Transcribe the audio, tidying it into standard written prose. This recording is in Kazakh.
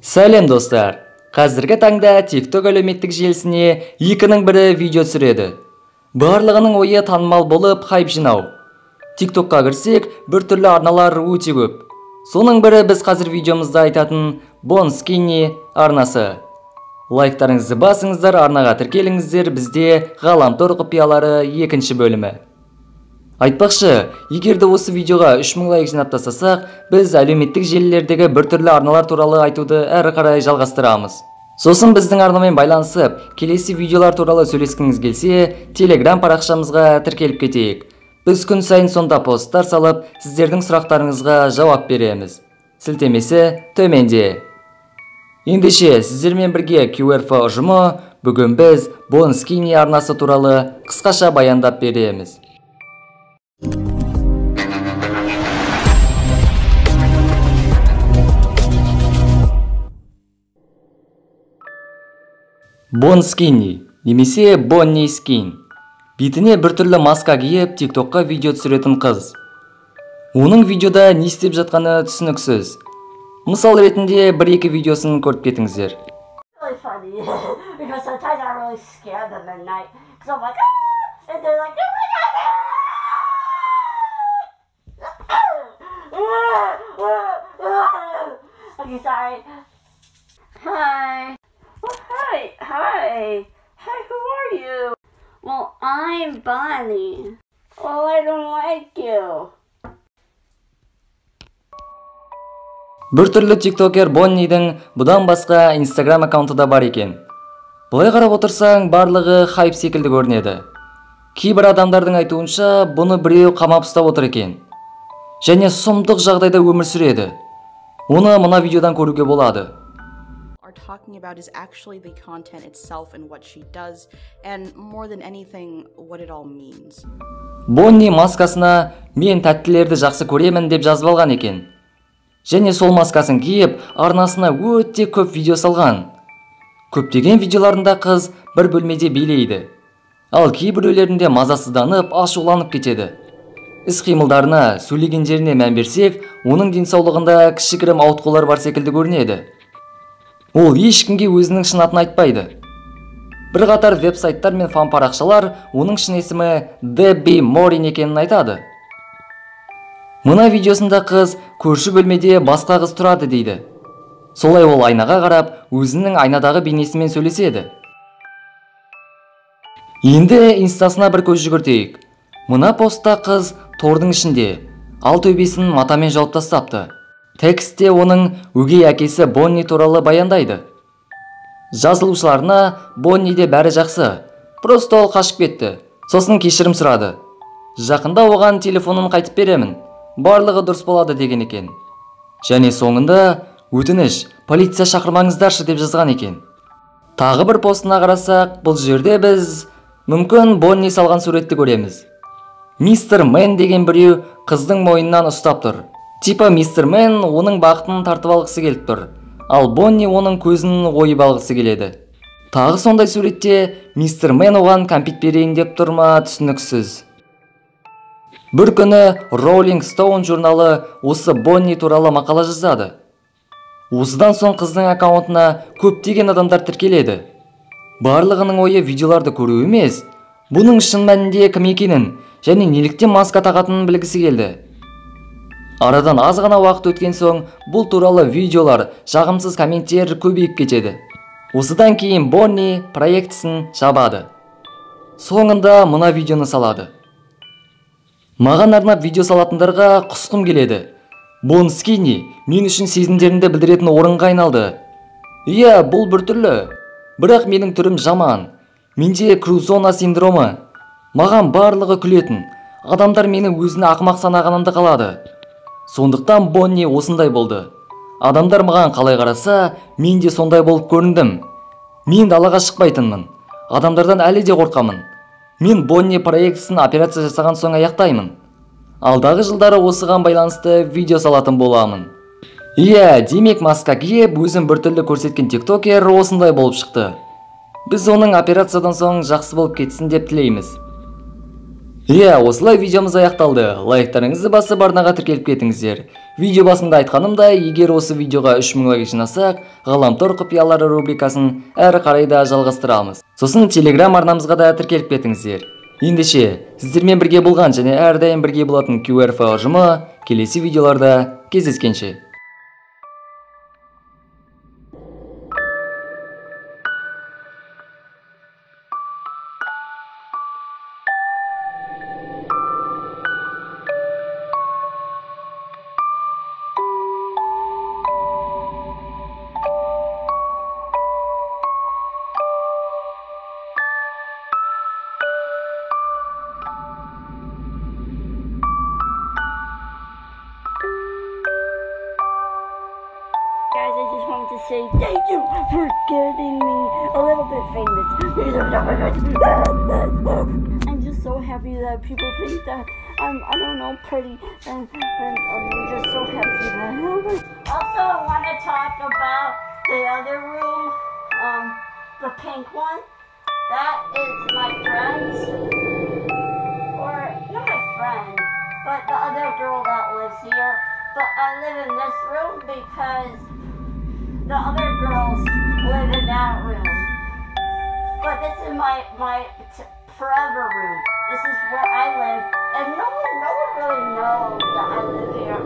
Сәлем достар! Қазіргі таңда TikTok әлеуметтік желісіне екінің бірі видео түсіреді. Барлығының ойы танымал болып хайп жинау. TikTokқа кірсек, бір түрлі арналар өте көп. Соның бірі біз қазір видеомызда айтатын Bonskinny арнасы. Лайктарыңызды басыңыздар, арнаға тіркеліңіздер, бізде ғаламтор құпиялары екінші бөлімі. Айтпақшы, егерде осы видеоға 3000 лайк жинап тастасақ, біз әлеуметтік желілердегі бір түрлі арналар туралы айтуды әрі қарай жалғастырамыз. Сосын біздің арнамен байланысып, келесі видеолар туралы сөйлескіңіз келсе, Telegram парақшамызға тіркеліп кетейік. Біз күн сайын сонда посттар салып, сіздердің сұрақтарыңызға жауап береміз. Сілтемесі төменде. Ендеше, сіздермен бірге QRF ұжымы, бүгін біз Bonskinny арнасы туралы қысқаша баяндап береміз. Bonskinny немесе Bonnie Skin. Бетіне бір түрлі маска киіп, TikTokқа видео түсіретін қыз. Оның видеода не істеп жатқаны түсініксіз. Мысал ретінде бір-екі видеосын көріп кетіңіздер. Hi, who are you? Well, I'm Bonnie. Well, I don't like you. Бір түрлі тиктокер Боннидің бұдан басқа Instagram аккаунты да бар екен. Бұлай қарап отырсаң, барлығы хайп секілді көрінеді. Кейбір адамдардың айтуынша, бұны біреу қамап ұстап отыр екен. Және сұмдық жағдайда өмір сүреді. Оны мына видеодан көруге болады. Talking about is actually the content itself and what she does, and more than anything, what it all means. Бонни маскасына мен тәттілерді жақсы көремін деп жазып алған екен. Және сол маскасын киіп, арнасына өте көп видео салған. Көптеген видеоларында қыз бір бөлмеде билейді. Ал кейбіреулерінде мазасызданып, ашуланып кетеді. Іс-қимылдарына, сөйлегендеріне мән берсек, оның денсаулығында кішігірім ауытқулар бар секілді көрінеді. Ол ешкімге өзінің шын атын айтпайды. Бір қатар веб-сайттар мен фан парақшалар оның шын есімі Debbie Morin екенін айтады. Мына видеосында қыз көрші бөлмеде басқа қыз тұрады дейді. Солай ол айнаға қарап, өзінің айнадағы бейнесімен сөйлеседі. Енді инстасына бір көз жүгіртейік. Мына постта қыз тордың ішінде, ал төбесін матамен жауып тастапты. Текстте оның өгей әкесі Бонни туралы баяндайды. Жазылушыларына Бонниде бәрі жақсы, просто ол қашып кетті, сосын кешірім сұрады. Жақында оған телефонын қайтып беремін, барлығы дұрыс болады деген екен. Және соңында өтініш, полиция шақырмаңыздаршы деп жазған екен. Тағы бір постына қарасақ, бұл жерде біз мүмкін Бонни салған суретті көреміз. Мистер Мен деген біреу қыздың мойнынан ұстап тұр. Типа Мистер Мен оның бақытын тартып алғысы келіп тұр, ал Бонни оның көзін ойып алғысы келеді. Тағы сондай суретте Мистер Мен оған кәмпит берейін деп тұр ма, түсініксіз. Бір күні Rolling Stone журналы осы Бонни туралы мақала жазады. Осыдан соң қыздың аккаунтына көптеген адамдар тіркеледі. Барлығының ойы видеоларды көру емес, бұның шын мәнінде кім екенін және неліктен маска тағатынын білгісі келді. Арадан аз ғана уақыт өткен соң, бұл туралы видеолар, жағымсыз комменттер көбейіп кетеді. Осыдан кейін Бонни проектісін жабады. Соңында мына видеоны салады. Маған арнап видео салатындарға құсқым келеді. Bonskinny мен үшін сезімдерімді білдіретін орынға айналды. Иә, бұл бір түрлі. Бірақ менің түрім жаман. Менде Крузона синдромы. Маған барлығы күлетін. Адамдар мені өзіне ақымақ санағанымды қалады. Сондықтан Бонни осындай болды. Адамдар маған қалай қараса, мен де сондай болып көріндім. Мен далаға шықпайтынмын. Адамдардан әлі де қорқамын. Мен Бонни проектісін операция жасаған соң аяқтаймын. Алдағы жылдары осыған байланысты видео салатын боламын. Иә, демек маска киіп, өзін бір түрлі көрсеткен тиктокер осындай болып шықты. Біз оның операциядан соң жақсы болып кетсін деп тілейміз. Осылай видеомыз аяқталды. Лайктарыңызды басып арнаға тіркеліп кетіңіздер. Видео басында айтқанымдай, егер осы видеоға 3000 лайк жинасақ, Ғаламтор құпиялары рубрикасын әрі қарай да жалғастырамыз. Сосын Telegram арнамызға да тіркеліп кетіңіздер. Ендеше, сіздермен бірге болған және әрдайым бірге болатын QRF ұжымы келесі видеоларда кездескенше. Guys, I just wanted to say thank you for getting me a little bit famous. I'm just so happy that people think that I'm, I don't know, pretty, and I'm just so happy that. Also, I want to talk about the other room, the pink one. That is my friend's, or not my friend, but the other girl that lives here. But I live in this room because the other girls live in that room. But this is my forever room. This is where I live, and no one really knows that I live here.